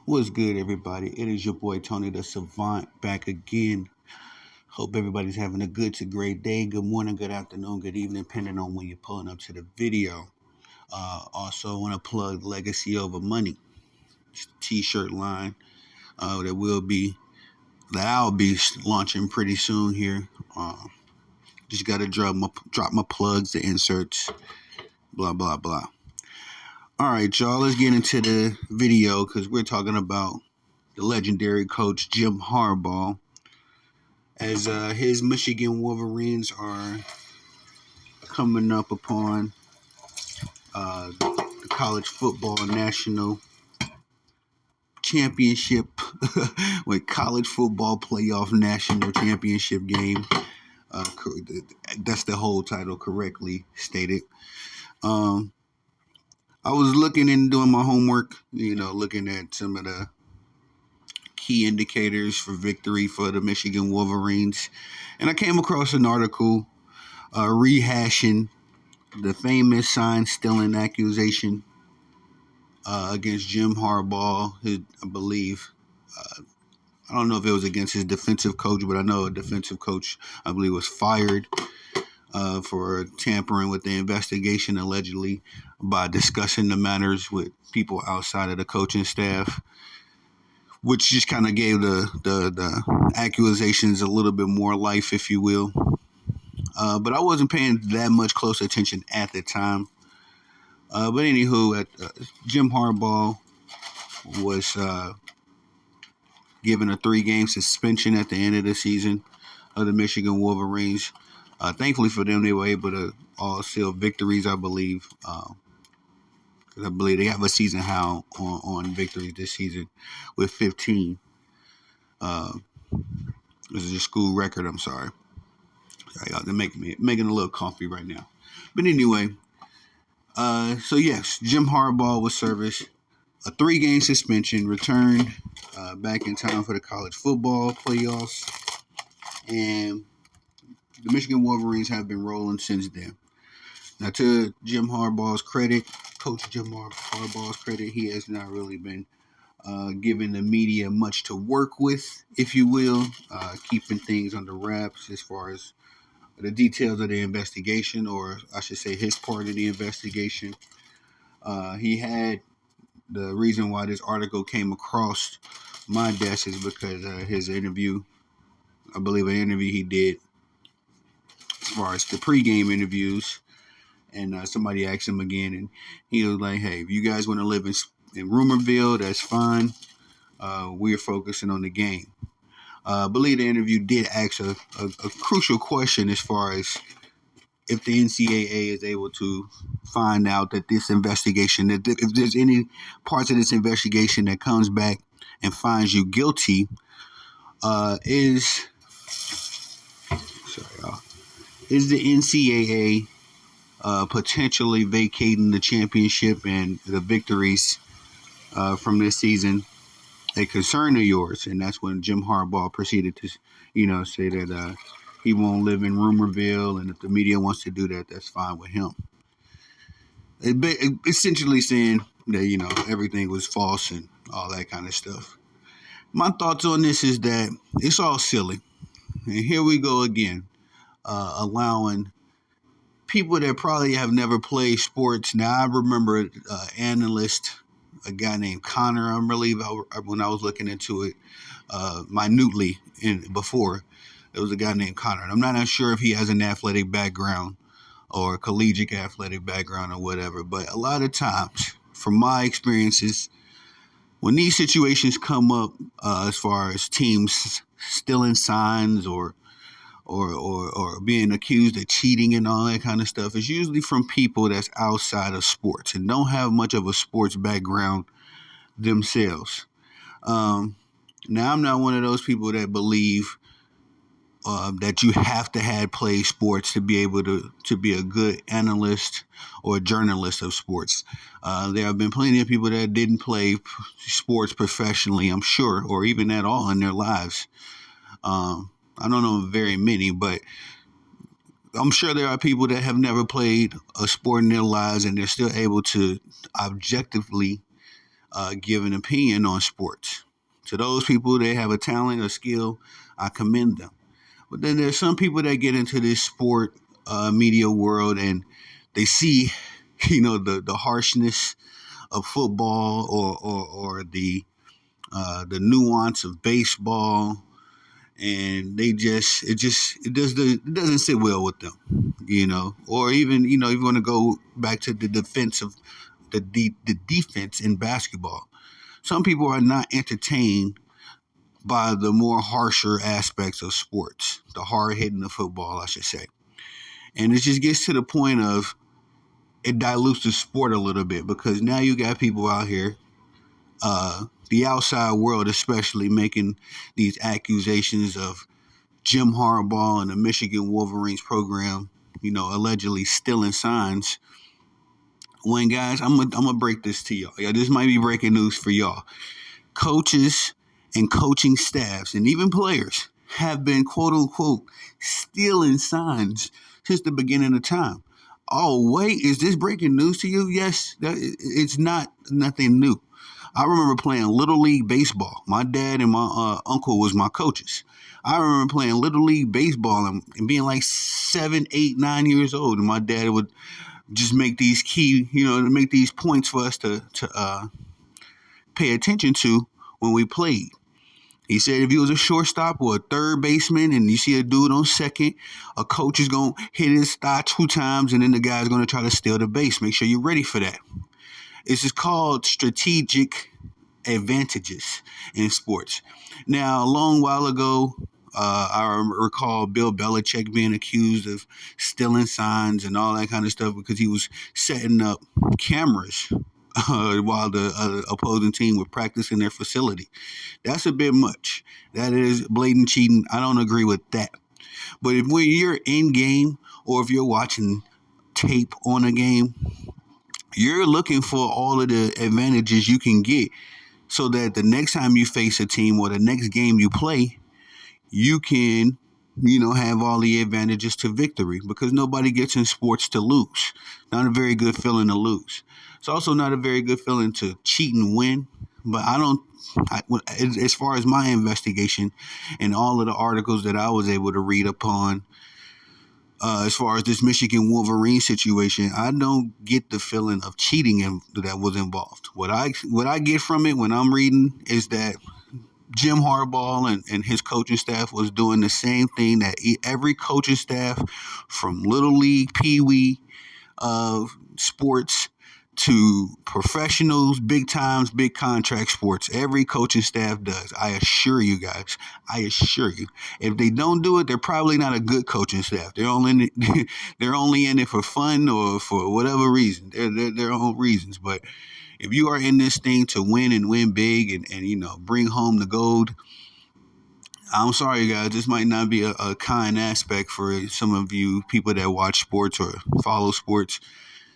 What's good, everybody? It is your boy Tony the Savant back again. Hope everybody's having a good to great day. Good morning, good afternoon, good evening, depending on when you're pulling up to the video. Also, I want to plug Legacy Over Money, T-shirt line that I'll be launching pretty soon here. Just gotta drop my plugs, the inserts, blah blah blah. All right, y'all. Let's get into the video because we're talking about the legendary coach Jim Harbaugh, as his Michigan Wolverines are coming up upon the college football national championship with college football playoff national championship game. That's the whole title, correctly stated. Um, I was looking and doing my homework, looking at some of the key indicators for victory for the Michigan Wolverines, and I came across an article rehashing the famous sign stealing accusation against Jim Harbaugh. I believe, I don't know if it was against his defensive coach, but I know a defensive coach, I believe, was fired for tampering with the investigation, allegedly, by discussing the matters with people outside of the coaching staff, which just kind of gave the accusations a little bit more life, if you will. But I wasn't paying that much close attention at the time. But anywho, Jim Harbaugh was given a 3-game suspension at the end of the season of the Michigan Wolverines. Thankfully for them, they were able to all seal victories, I believe. I believe they have a season high on victories this season with 15. This is a school record, I'm sorry. They're making a little coffee right now. But anyway, so yes, Jim Harbaugh was serviced a 3-game suspension, returned back in time for the college football playoffs, and the Michigan Wolverines have been rolling since then. Now, to Jim Harbaugh's credit, Coach Jim Harbaugh's credit, he has not really been giving the media much to work with, if you will, keeping things under wraps as far as the details of the investigation, or I should say his part of the investigation. He had the reason why this article came across my desk is because his interview, I believe an interview he did as far as the pregame interviews, and somebody asked him again, and he was like, hey, if you guys want to live in Rumorville, that's fine. We're focusing on the game. I believe the interview did ask a crucial question as far as if the NCAA is able to find out that this investigation, that if there's any parts of this investigation that comes back and finds you guilty, is the NCAA potentially vacating the championship and the victories from this season a concern of yours? And that's when Jim Harbaugh proceeded to, say that he won't live in Rumorville, and if the media wants to do that, that's fine with him. Essentially saying that, everything was false and all that kind of stuff. My thoughts on this is that it's all silly. And here we go again, allowing people that probably have never played sports. Now, I remember analyst, a guy named Connor, I believe, when I was looking into it minutely before, there was a guy named Connor. And I'm not sure if he has an athletic background or a collegiate athletic background or whatever, but a lot of times, from my experiences, when these situations come up, as far as teams stealing signs or being accused of cheating and all that kind of stuff, it's usually from people that's outside of sports and don't have much of a sports background themselves. Now, I'm not one of those people that believe that you have to have played sports to be able to be a good analyst or journalist of sports. There have been plenty of people that didn't play sports professionally, I'm sure, or even at all in their lives. I don't know very many, but I'm sure there are people that have never played a sport in their lives and they're still able to objectively give an opinion on sports. To those people that have a talent or skill, I commend them. But then there's some people that get into this sport media world and they see, the harshness of football or the nuance of baseball, and it doesn't sit well with them, or even if you want to go back to the defense of the defense in basketball. Some people are not entertained by the more harsher aspects of sports, the hard hitting of football, I should say. And it just gets to the point of it dilutes the sport a little bit because now you got people out here, the outside world especially, making these accusations of Jim Harbaugh and the Michigan Wolverines program, allegedly stealing signs. When guys, I'm gonna break this to y'all. Yeah, this might be breaking news for y'all. Coaches and coaching staffs and even players have been quote unquote stealing signs since the beginning of time. Oh wait, is this breaking news to you? Yes, it's not nothing new. I remember playing little league baseball. My dad and my uncle was my coaches. I remember playing little league baseball and being like 7, 8, 9 years old, and my dad would just make these make these points for us to pay attention to when we played. He said if you was a shortstop or a third baseman and you see a dude on second, a coach is going to hit his thigh 2 times and then the guy's going to try to steal the base. Make sure you're ready for that. This is called strategic advantages in sports. Now, a long while ago, I recall Bill Belichick being accused of stealing signs and all that kind of stuff because he was setting up cameras while the opposing team were practicing their facility. That's a bit much. That is blatant cheating. I don't agree with that. But when you're in game or if you're watching tape on a game, you're looking for all of the advantages you can get so that the next time you face a team or the next game you play, you can, have all the advantages to victory because nobody gets in sports to lose. Not a very good feeling to lose. It's also not a very good feeling to cheat and win. But as far as my investigation and all of the articles that I was able to read upon, as far as this Michigan Wolverine situation, I don't get the feeling of cheating that was involved. What I get from it when I'm reading is that Jim Harbaugh and his coaching staff was doing the same thing that every coaching staff from Little League, Pee Wee, sports to professionals, big times, big contract sports. Every coaching staff does. I assure you guys. I assure you. If they don't do it, they're probably not a good coaching staff. They're only in it, they're only in it for fun or for whatever reason. They're their own reasons. But if you are in this thing to win and win big and bring home the gold, I'm sorry, guys. This might not be a kind aspect for some of you people that watch sports or follow sports.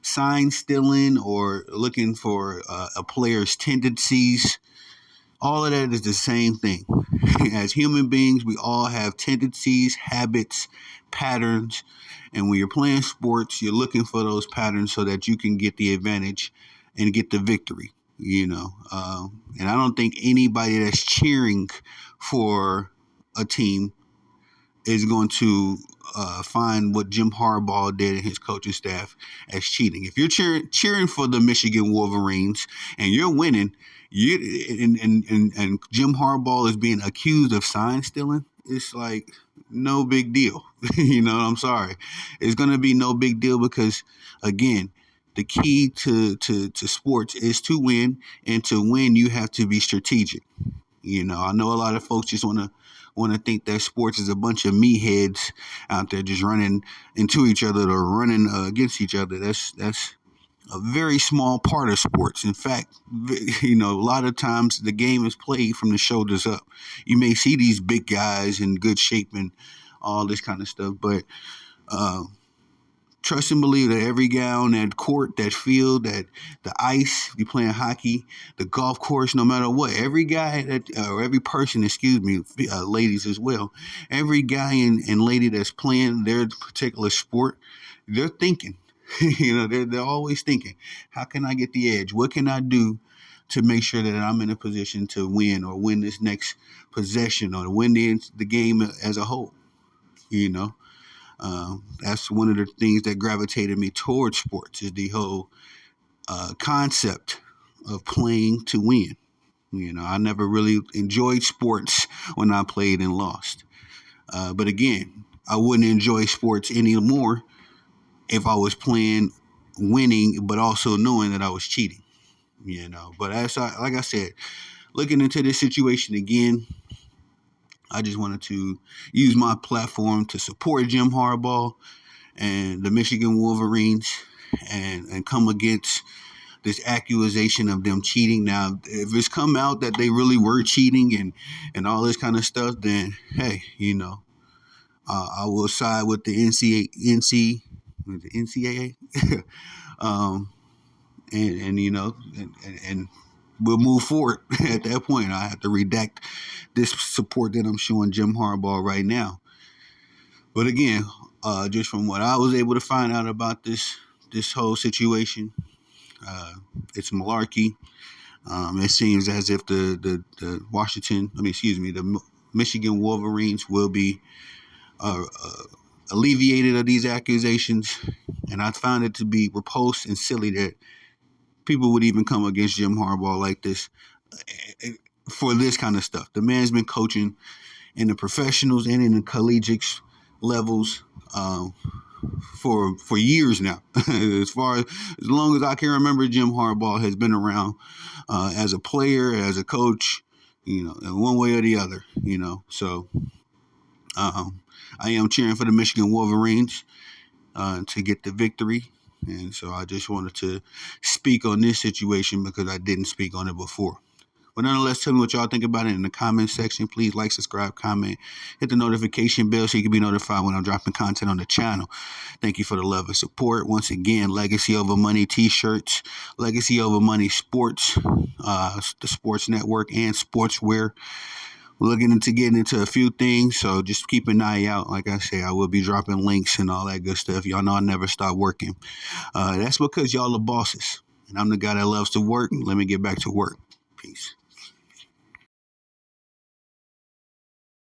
Sign stealing or looking for a player's tendencies, all of that is the same thing. As human beings, we all have tendencies, habits, patterns, and when you're playing sports, you're looking for those patterns so that you can get the advantage and get the victory. And I don't think anybody that's cheering for a team is going to find what Jim Harbaugh did and his coaching staff as cheating. If you're cheering for the Michigan Wolverines and you're winning, and Jim Harbaugh is being accused of sign stealing, it's like no big deal. I'm sorry. It's going to be no big deal because, again, the key to sports is to win, and to win, you have to be strategic. I know a lot of folks just want to think that sports is a bunch of meatheads out there just running into each other or running against each other. That's a very small part of sports. In fact, a lot of times the game is played from the shoulders up. You may see these big guys in good shape and all this kind of stuff, but trust and believe that every guy on that court, that field, that the ice, if you're playing hockey, the golf course, no matter what, every guy or every person, ladies as well, every guy and lady that's playing their particular sport, they're thinking, they're always thinking, how can I get the edge? What can I do to make sure that I'm in a position to win or win this next possession or to win the game as a whole. You know, that's one of the things that gravitated me towards sports is the whole concept of playing to win. You know, I never really enjoyed sports when I played and lost. But again, I wouldn't enjoy sports anymore if I was playing winning, but also knowing that I was cheating. You know, but like I said, looking into this situation again, I just wanted to use my platform to support Jim Harbaugh and the Michigan Wolverines and come against this accusation of them cheating. Now, if it's come out that they really were cheating and all this kind of stuff, then hey, you know, I will side with the NCAA, and you know, and we'll move forward. At that point, I have to redact this support that I'm showing Jim Harbaugh right now. But again, just from what I was able to find out about this whole situation, it's malarkey. It seems as if the Michigan Wolverines will be alleviated of these accusations, and I found it to be repulsed and silly that people would even come against Jim Harbaugh like this for this kind of stuff. The man's been coaching in the professionals and in the collegiate levels for years now. as long as I can remember, Jim Harbaugh has been around as a player, as a coach, you know, in one way or the other, you know. So I am cheering for the Michigan Wolverines to get the victory. And so I just wanted to speak on this situation because I didn't speak on it before. But nonetheless, tell me what y'all think about it in the comment section. Please like, subscribe, comment, hit the notification bell so you can be notified when I'm dropping content on the channel. Thank you for the love and support. Once again, Legacy Over Money t-shirts, Legacy Over Money Sports, the Sports Network, and Sportswear. We're looking into getting into a few things, so just keep an eye out. Like I say, I will be dropping links and all that good stuff. Y'all know I never stop working. That's because y'all are bosses, and I'm the guy that loves to work. Let me get back to work. Peace.